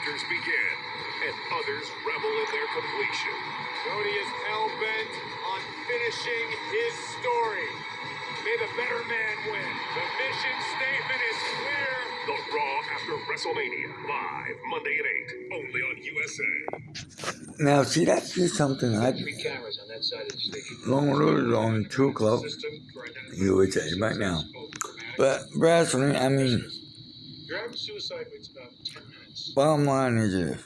strikers begin, and others revel in their completion. Cody is hell-bent on finishing his story. May the better man win. The mission statement is clear. The Raw After WrestleMania, live Monday at 8, only on USA. Now, see, that's just something I long road on 2 o'clock USA right now. But wrestling, I mean, Your average suicide rate's about 10 minutes. bottom line is this.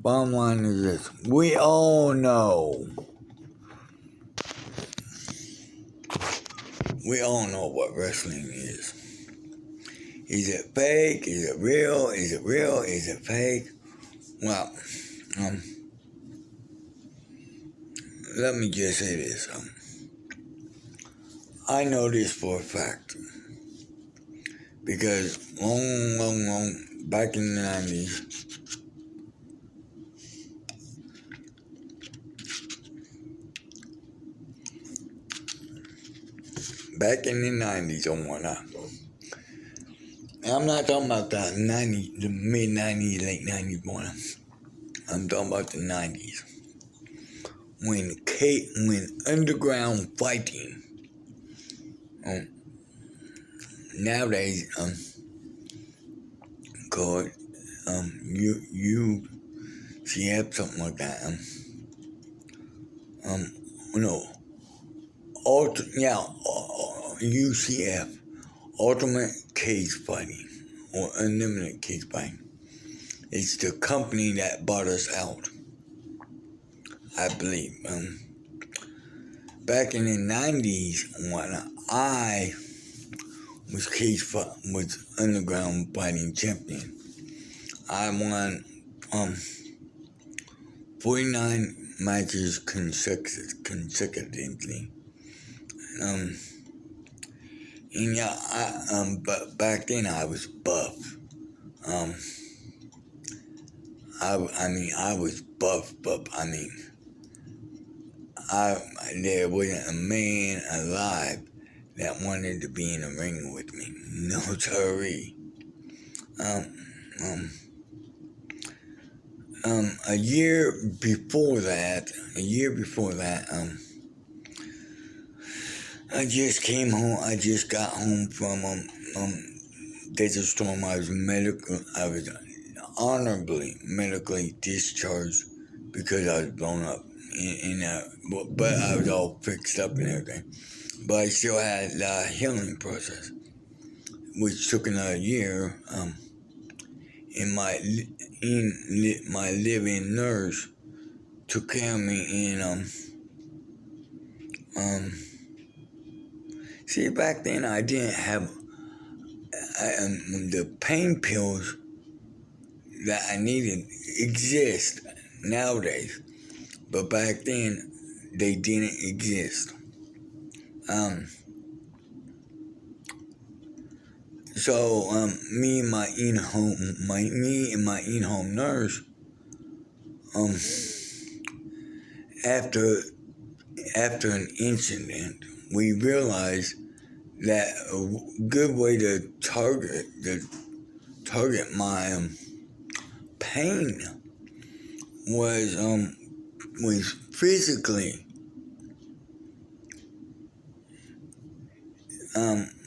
Bottom line is this. We all know. We all know what wrestling is. Is it fake? Is it real? Is it real? Is it fake? Well, let me just say this. I know this for a fact. Because long back in the 90s, and whatnot. I'm not talking about the mid-90s, late 90s one. I'm talking about the 90s. When underground fighting, nowadays, called, UCF, something like that, UCF, Ultimate Cage Fighting, or Unlimited Cage Fighting. It's the company that bought us out, I believe. Back in the 90s, when I was underground fighting champion, I won 49 matches consecutively. And yeah, but back then I was buff. I was buff. There wasn't a man alive that wanted to be in the ring with me. No, sorry. A year before that, I just came home. I just got home from Desert Storm. I was honorably medically discharged because I was blown up. But I was all fixed up and everything. But I still had the healing process, which took another year. And my live-in nurse took care of me. And see, back then I didn't have the pain pills that I needed exist nowadays, but back then they didn't exist. So me and my in-home nurse, after an incident, we realized that a good way to target my pain was physically.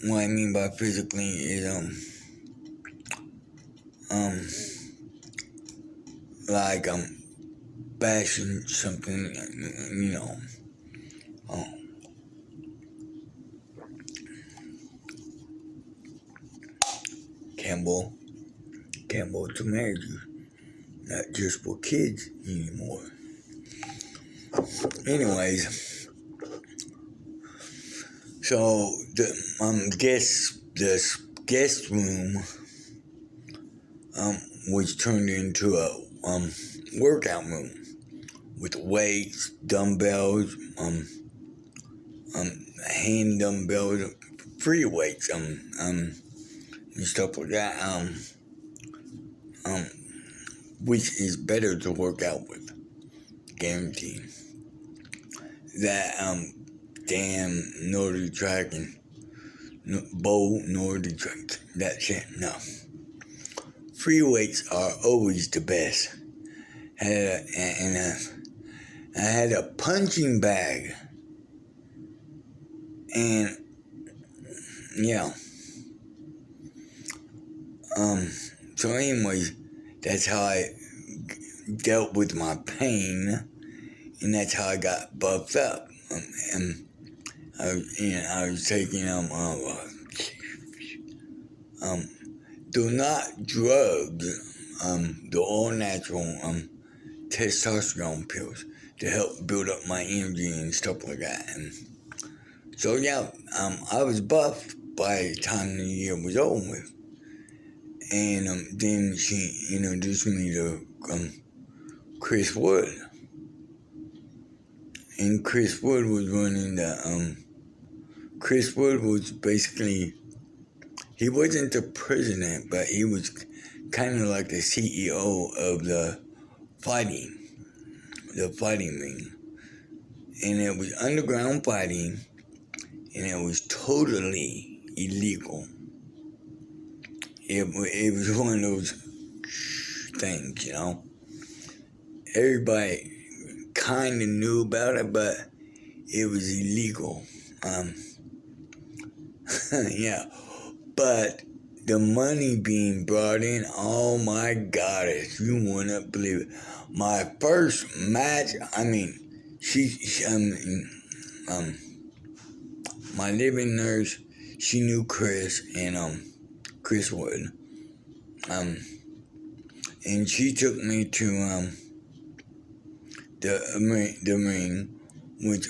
What I mean by physically is like bashing something, Campbell tomato juice, not just for kids anymore. Anyways, so the guest room was turned into a workout room with weights, dumbbells, hand dumbbells, free weights, and stuff like that. Which is better to work out with, guaranteed. That damn Nordic track and Nordic track, that shit, no. free weights are always the best. I had a punching bag, and yeah. So anyways, that's how I dealt with my pain, and that's how I got buffed up. And I was taking they're not drugs, the all natural testosterone pills to help build up my energy and stuff like that. And so yeah, I was buffed by the time the year was over with. And then she introduced me to Chris Wood. And Chris Wood was running the Chris Wood was basically, he wasn't the president, but he was kind of like the CEO of the fighting ring. And it was underground fighting, and it was totally illegal. It was one of those things, Everybody kind of knew about it, but it was illegal. Yeah. But the money being brought in, oh my goddess, you wouldn't believe it. My first match, my living nurse, she knew Chris and Chris Wood. And she took me to the ring, which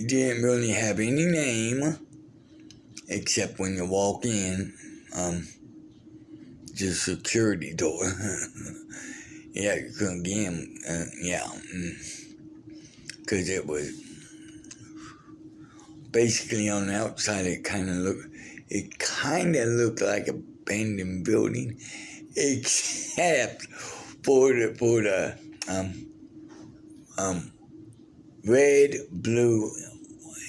didn't really have any name, except when you walk in, the security door. Yeah, you couldn't get in, because it was basically on the outside. It kind of looked like an abandoned building, except for the red, blue,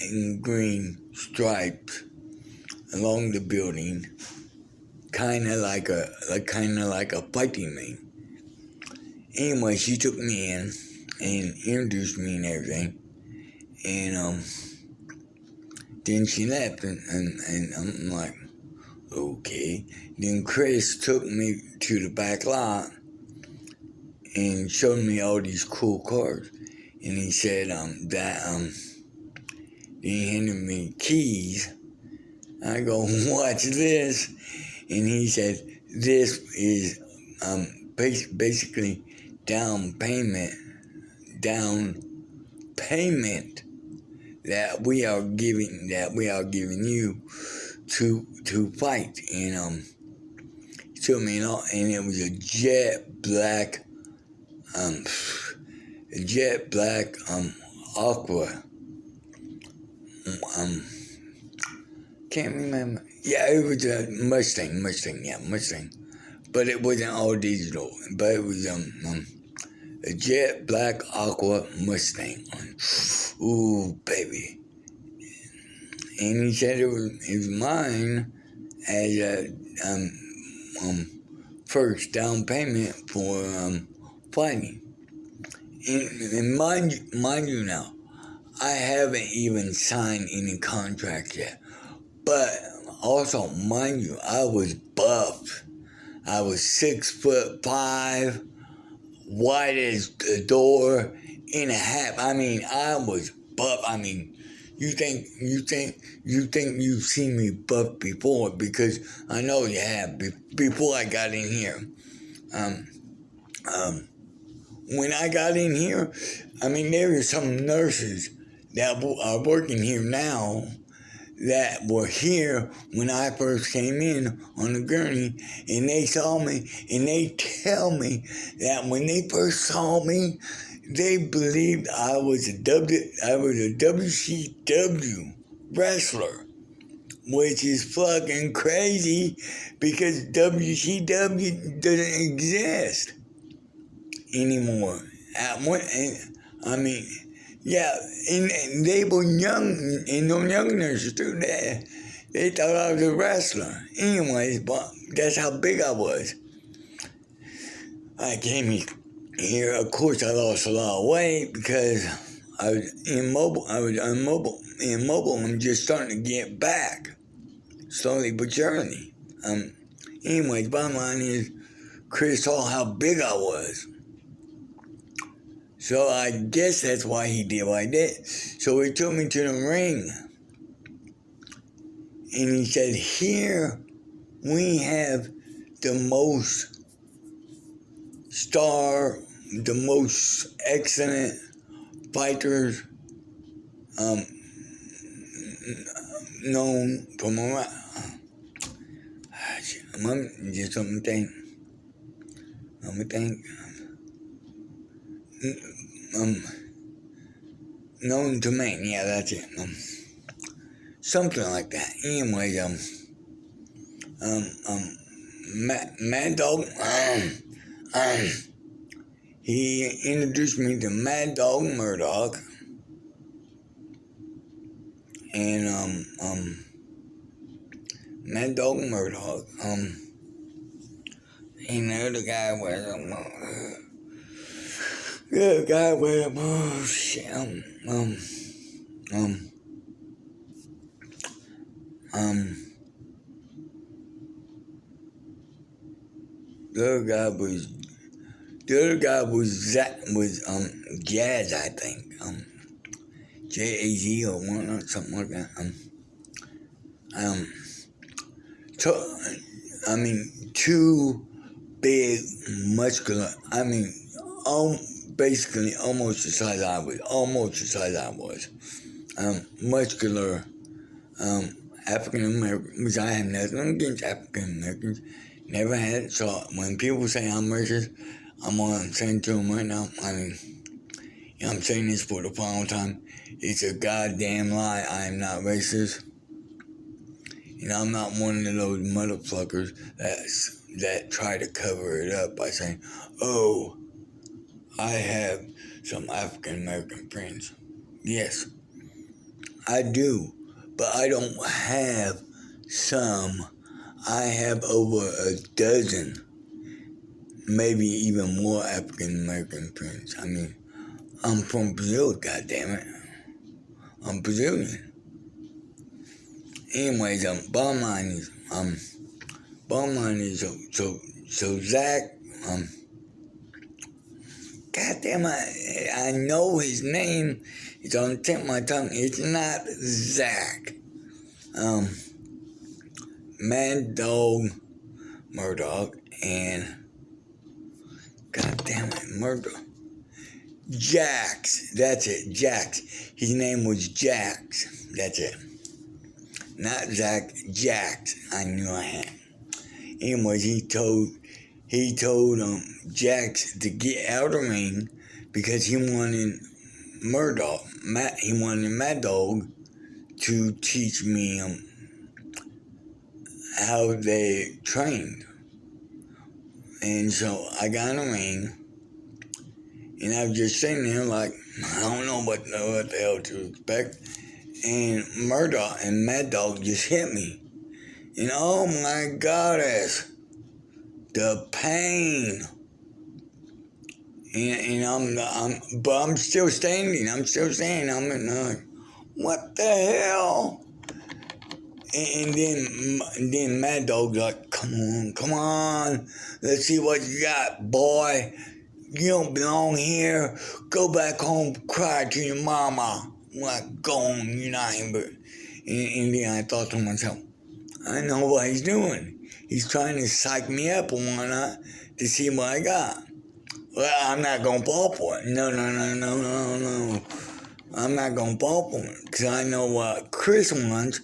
and green stripes along the building, kind of like a fighting ring. Anyway, she took me in and introduced me and everything, and then she left, and I'm like, okay. Then Chris took me to the back lot and showed me all these cool cars, and he said he handed me keys. I go, what's this? And he said, this is basically down payment that we are giving you to fight. And he took me and it was a jet black Aqua. Can't remember. Yeah, it was a Mustang. But it wasn't all digital. But it was a jet black Aqua Mustang. Ooh, baby. And he said it was mine as a first down payment for fighting. And mind you now, I haven't even signed any contracts yet. But also, mind you, I was buff. I was 6'5", white as the door, in a hat. I was buff. You think you've seen me buff before, because I know you have. Before I got in here, when I got in here, there were some nurses that are working here now that were here when I first came in on the gurney, and they saw me, and they tell me that when they first saw me, they believed I was a WCW wrestler, which is fucking crazy, because WCW doesn't exist anymore. Yeah, and they were young, and those young nurses too. They thought I was a wrestler. Anyways, but that's how big I was. I came here. Of course, I lost a lot of weight because I was immobile. I was immobile. I'm just starting to get back, slowly but surely. Anyways, bottom line is, Chris saw how big I was. So I guess that's why he did what he did. So he took me to the ring. And he said, here we have the most the most excellent fighters known from around. Just something. Let me think. Known to man. Yeah, that's it. Something like that. Anyways, Mad Dog. He introduced me to Mad Dog Murdoch, and Mad Dog Murdoch, and the other guy was shit, the other guy was Jazz, I think, Jaz or one or something like that. Two big, muscular. Basically almost the size I was. Muscular, African Americans. I have nothing against African Americans. Never had it. So when people say I'm racist, I'm saying to them right now. I'm saying this for the final time. It's a goddamn lie. I am not racist. And I'm not one of those motherfuckers that try to cover it up by saying, oh, I have some African American friends. Yes, I do. But I don't have some. I have over a dozen, maybe even more African American friends. I'm from Brazil, goddammit. I'm Brazilian. Anyways, bottom line is, so Zach, goddamn, I know his name. It's on the tip of my tongue. It's not Zach. Mad Dog Murdoch and goddamn it, Murdoch. Jax, that's it, Jax. His name was Jax. That's it. Not Zach, Jax. I knew I had. Anyways, he told Jax to get out of the ring because he wanted Murdoch. He wanted Mad Dog to teach me how they trained. And so I got in the ring, and I was just sitting there like, I don't know what the hell to expect. And Murdoch and Mad Dog just hit me. And oh my goddess, the pain. But I'm still standing. I'm like, what the hell? And then Mad Dog's like, come on, let's see what you got, boy. You don't belong here. Go back home, cry to your mama. I'm like, go home, you're not here. And then I thought to myself, I know what he's doing. He's trying to psych me up and whatnot to see what I got. Well, I'm not going to fall for it. No. I'm not going to fall for it. Because I know what Chris wants.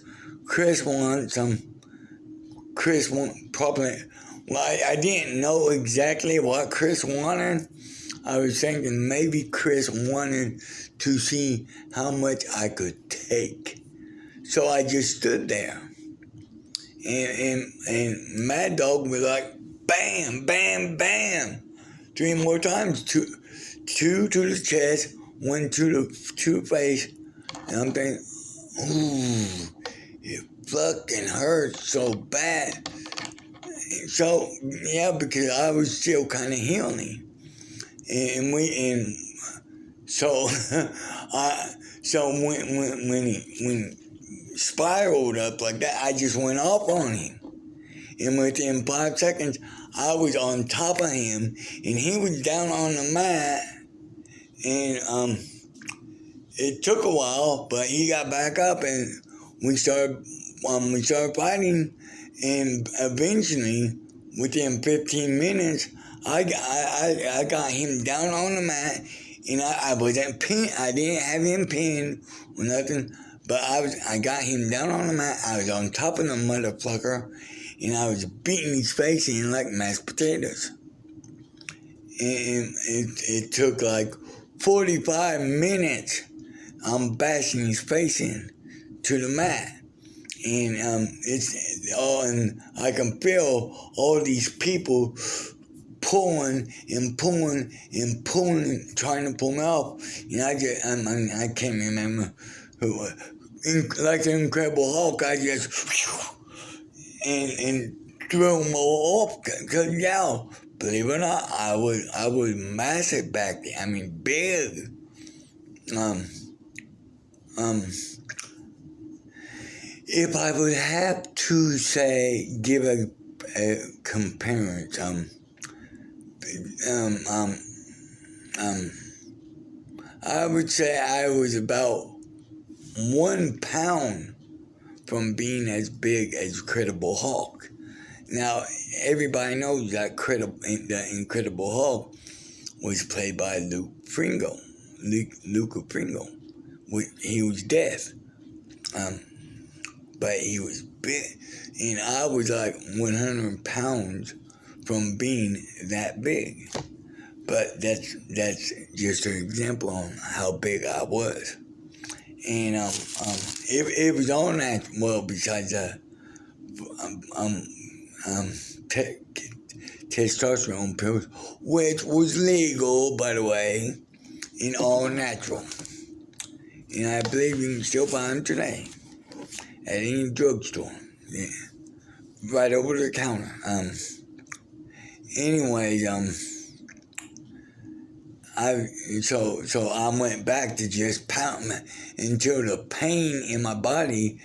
Chris wants probably, well, I didn't know exactly what Chris wanted. I was thinking maybe Chris wanted to see how much I could take. So I just stood there. And Mad Dog was like, bam, bam, bam. 3 more times. Two to the chest, 1 to the face. And I'm thinking, ooh, it fucking hurt so bad. So yeah, because I was still kind of healing, and so so when he spiraled up like that, I just went up on him, and within 5 seconds, I was on top of him, and he was down on the mat, and it took a while, but he got back up, and we started fighting, and eventually, within 15 minutes, I got him down on the mat, and I wasn't pinned. I didn't have him pinned or nothing, but I got him down on the mat. I was on top of the motherfucker, and I was beating his face in like mashed potatoes. And it took like 45 minutes. I'm bashing his face in to the mat, and and I can feel all these people pulling and pulling and pulling, trying to pull me off, and I can't remember who, like the Incredible Hulk. I just and threw him all off, cause yeah, believe it or not, I was massive back then. I mean, big. If I would have to say, give a comparison, I would say I was about 1 pound from being as big as Incredible Hulk. Now, everybody knows that the Incredible Hulk was played by Luca Fringo. He was deaf. But he was big, and I was like 100 pounds from being that big. But that's just an example on how big I was. And it was all that, well, besides testosterone pills, which was legal, by the way, and all natural. And I believe you can still buy them today at any drugstore. Yeah. Right over the counter. Anyways, so I went back to just pound until the pain in my body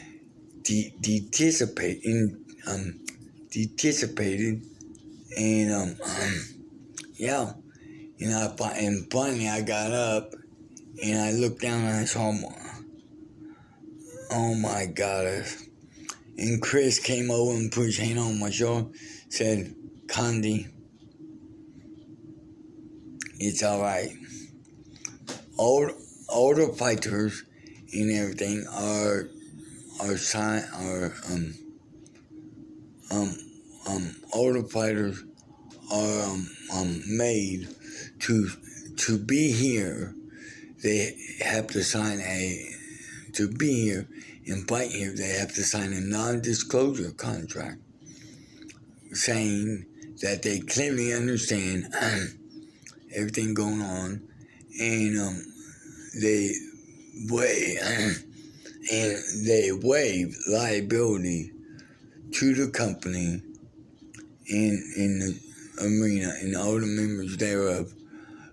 dissipated, and yeah, and finally I got up and I looked down and I saw, oh my God. And Chris came over and put his hand on my shoulder, said, "Condi, it's all right. All the fighters and everything all the fighters are made to be here. They have to sign to be here and fight here. They have to sign a non-disclosure contract saying that they clearly understand everything going on, and they waive liability to the company in the arena and all the members thereof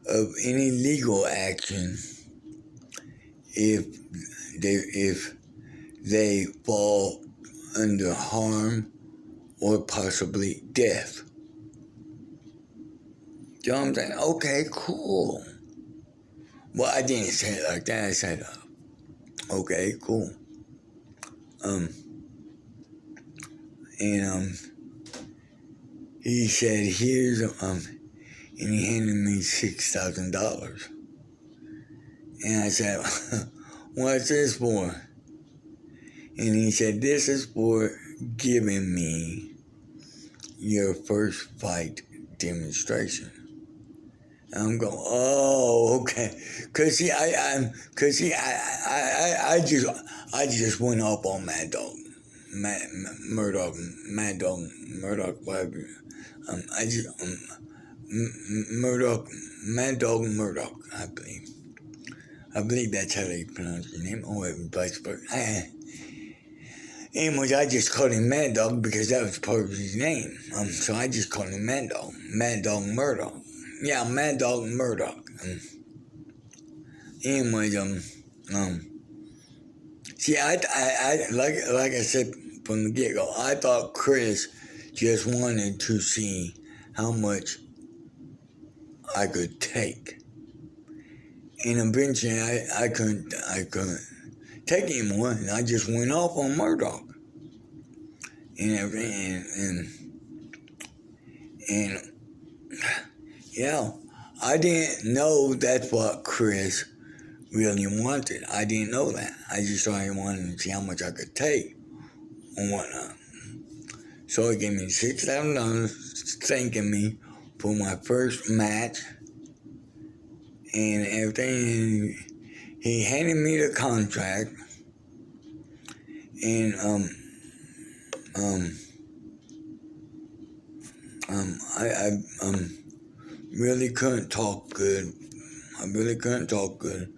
of any legal action if they fall under harm or possibly death." You know what I'm saying? Okay, cool. Well, I didn't say it like that. I said, okay, cool. And he said, here's, and he handed me $6,000. And I said, what's this for? And he said, this is for giving me your first fight demonstration. And I'm going, oh, okay. Cause see, I just went up on Mad Dog, Murdoch, whatever. Mad Dog Murdoch, I believe. I believe that's how they pronounce the name. Oh, vice versa. Anyways, I just called him Mad Dog because that was part of his name. So I just called him Mad Dog. Mad Dog Murdoch. Yeah, Mad Dog Murdoch. Anyways, see, I like I said from the get go, I thought Chris just wanted to see how much I could take, and eventually I couldn't take anymore, and I just went off on Murdoch and everything, and yeah, I didn't know that's what Chris really wanted. I didn't know that. I just thought he wanted to see how much I could take and whatnot. So he gave me $6,000 thanking me for my first match and everything. He handed me the contract, and I really couldn't talk good. I really couldn't talk good.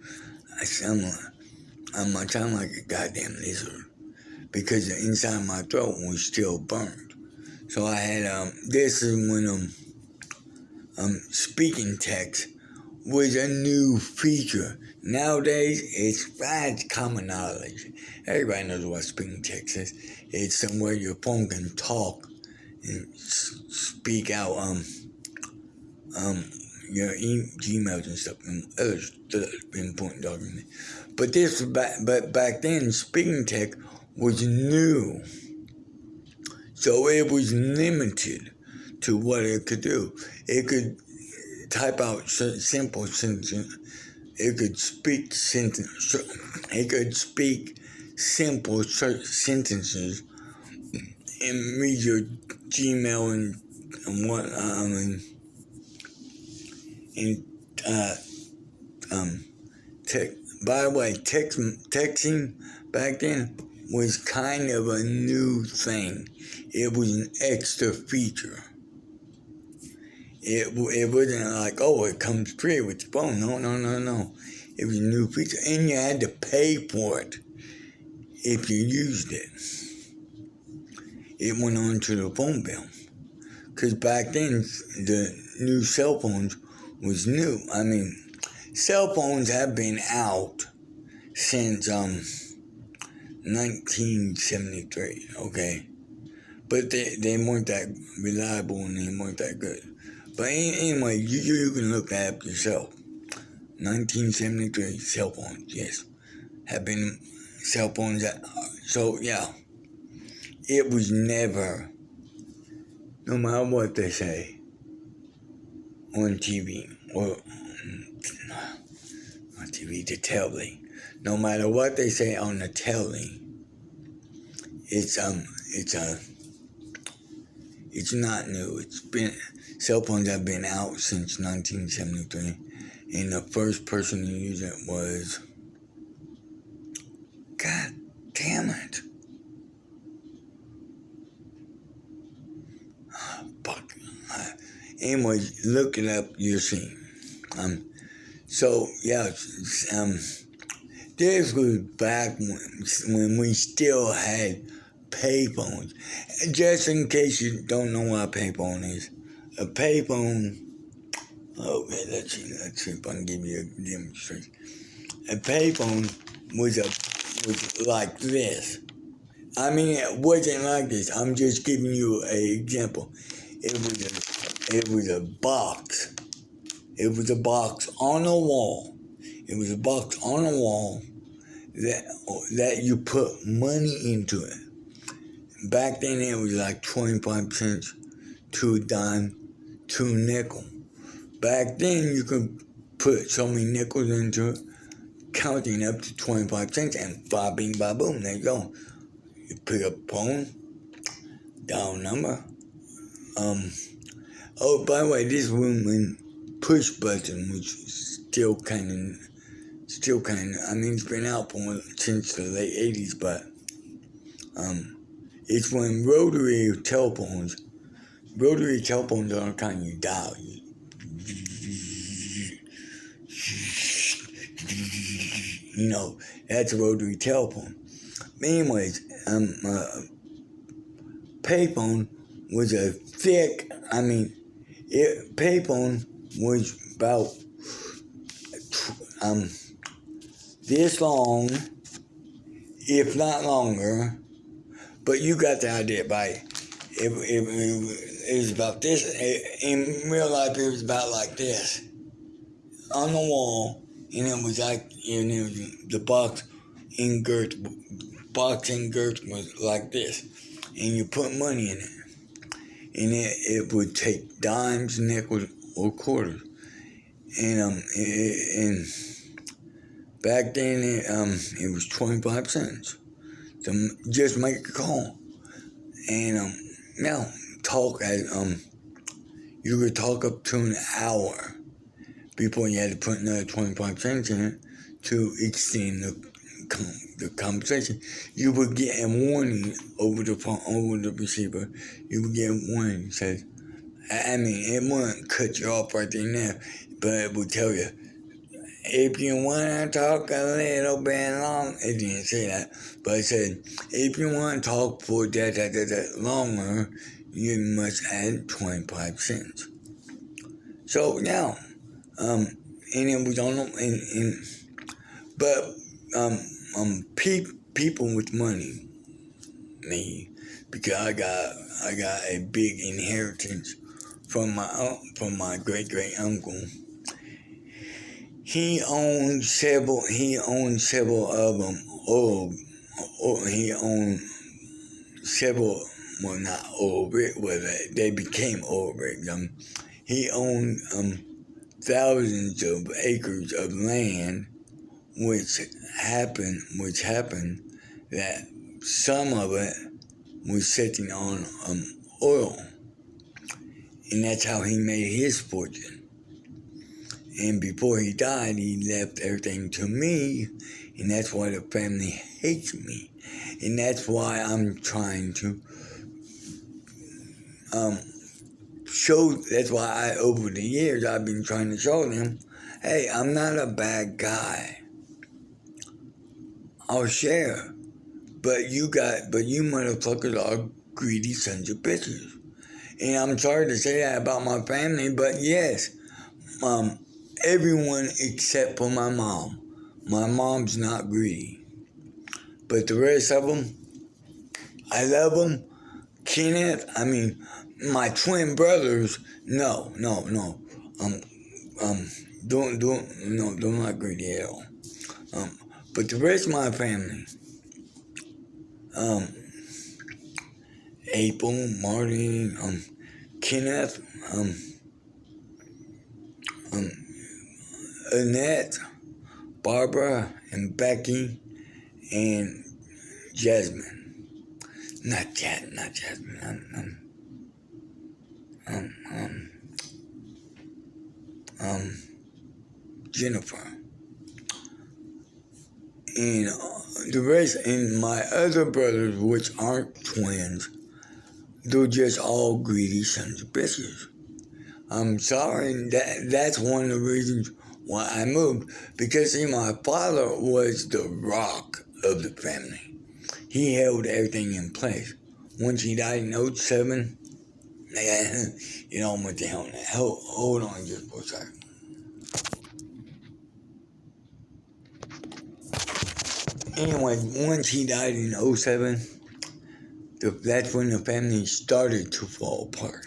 I sound like a goddamn lizard because the inside of my throat was still burned. So I had this is when speaking text was a new feature. Nowadays, it's common knowledge. Everybody knows what speaking text is. It's somewhere your phone can talk and speak out your Gmails and stuff and other important documents. But back then, speaking text was new, so it was limited to what it could do. It could type out simple sentences. It could speak simple sentences and read your Gmail and what by the way, texting back then was kind of a new thing. It was an extra feature. It wasn't like, oh, it comes free with your phone. No. It was a new feature, and you had to pay for it if you used it. It went on to the phone bill. Because back then, the new cell phones was new. I mean, cell phones have been out since 1973, okay? But they weren't that reliable and they weren't that good. But anyway, you can look that up yourself. 1973 cell phones, yes, have been cell phones. So yeah, it was never, no matter what they say on TV or on TV, the telly, no matter what they say on the telly, it's not new. It's been, cell phones have been out since 1973, and the first person to use it was, God damn it. Fuck. Anyways, look it up, you'll see. So, yeah, this was back when we still had payphones. Just in case you don't know what a payphone is. A payphone, okay, let's see if I can give you a demonstration. A payphone was like this. I mean, it wasn't like this. I'm just giving you an example. It was a box. It was a box on a wall. It was a box on a wall that you put money into it. Back then, it was like 25 cents to a dime to a nickel. Back then, you could put so many nickels into it, counting up to 25 cents, and ba bing ba boom, there you go. You pick up a phone, dial number. Oh, by the way, this woman push button, which is still kind of, I mean, it's been out since the late 80s, but it's when rotary telephones are the kind you dial. You know, that's a rotary telephone. anyways, payphone was a thick. Payphone was about this long, if not longer. But you got the idea, right? It was about this. In real life, it was about like this on the wall, and it was like, and it was the box in girth was like this, and you put money in it, and it would take dimes, nickels, or quarters, and back then it was 25 cents to just make a call, and now talk as you could talk up to an hour before you had to put another 25 cents in it to extend the conversation. You would get a warning over the phone, over the receiver. You would get a warning that says, it wouldn't cut you off right there and there, but it would tell you, if you want to talk a little bit long, it didn't say that, but it said, if you want to talk for that longer, you must add 25 cents. So now, and it was on, people with money, me, because I got a big inheritance from my great uncle. He owned several of them. He owned several. Well, not oil rig. Well, they became oil rigs. He owned thousands of acres of land, which happened that some of it was sitting on oil, and that's how he made his fortune. And before he died, he left everything to me, and that's why the family hates me. And that's why I'm trying to that's why over the years, I've been trying to show them, hey, I'm not a bad guy. I'll share. But you motherfuckers are greedy sons of bitches. And I'm sorry to say that about my family, but yes, everyone except for my mom. My mom's not greedy. But the rest of them, I love them. Kenneth, my twin brothers, no. They're not greedy at all. But the rest of my family, April, Marty, Kenneth, Annette, Barbara, and Becky, and Jasmine. Not Jasmine. Jennifer. And the rest, and my other brothers, which aren't twins, they're just all greedy sons of bitches. I'm sorry, that's one of the reasons why I moved. Because, see, my father was the rock of the family. He held everything in place. Once he died in 07, what the hell now? Hold on just for a second. Anyway, once he died in 07, that's when the family started to fall apart.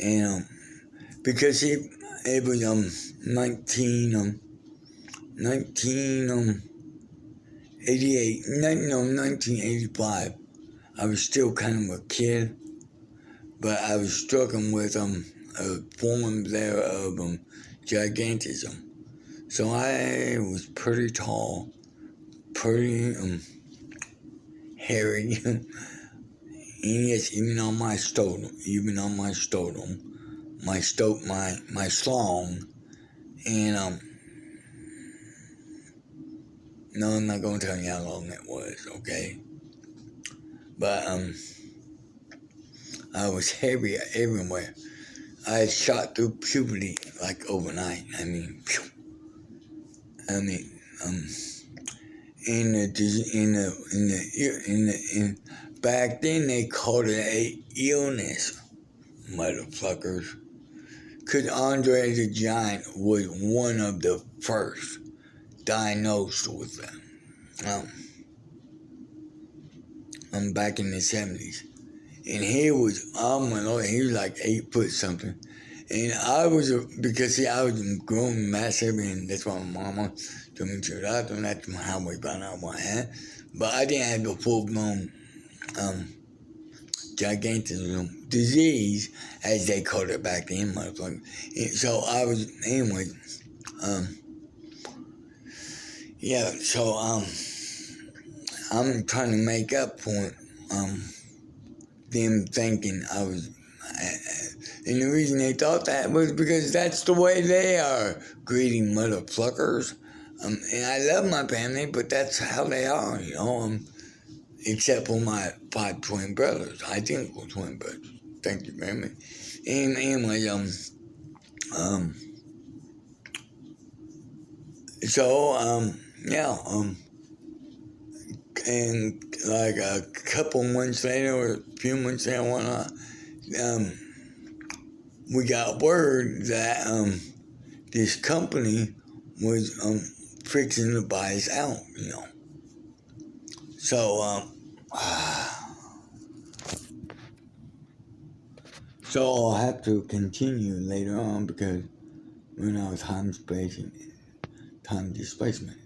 And because it was 1985. I was still kind of a kid, but I was struggling with a form there of gigantism. So I was pretty tall, pretty hairy, and yes, even on my scrotum, my slong, and no, I'm not gonna tell you how long it was, okay? But I was heavy everywhere. I had shot through puberty like overnight. back then they called it a illness, motherfuckers. Because Andre the Giant was one of the first diagnosed with them. I'm back in the 70s. And he was, oh my Lord, he was like 8 foot something. And I was, because see, I was grown massive, and that's why my mama told me to out, and that's how we found out what I had. But I didn't have the full blown gigantism disease, as they called it back then, motherfucker. And so I was, anyway, yeah, so I'm trying to make up for them thinking I was. And the reason they thought that was because that's the way they are, greedy motherfuckers. And I love my family, but that's how they are, you know. Except for my 5 twin brothers, identical twin brothers. Thank you very much. And anyway, yeah, and like a couple months later, or a few months later, whatnot, we got word that this company was fixing to buy us out, you know. So so I'll have to continue later on because we're now time space and time displacement.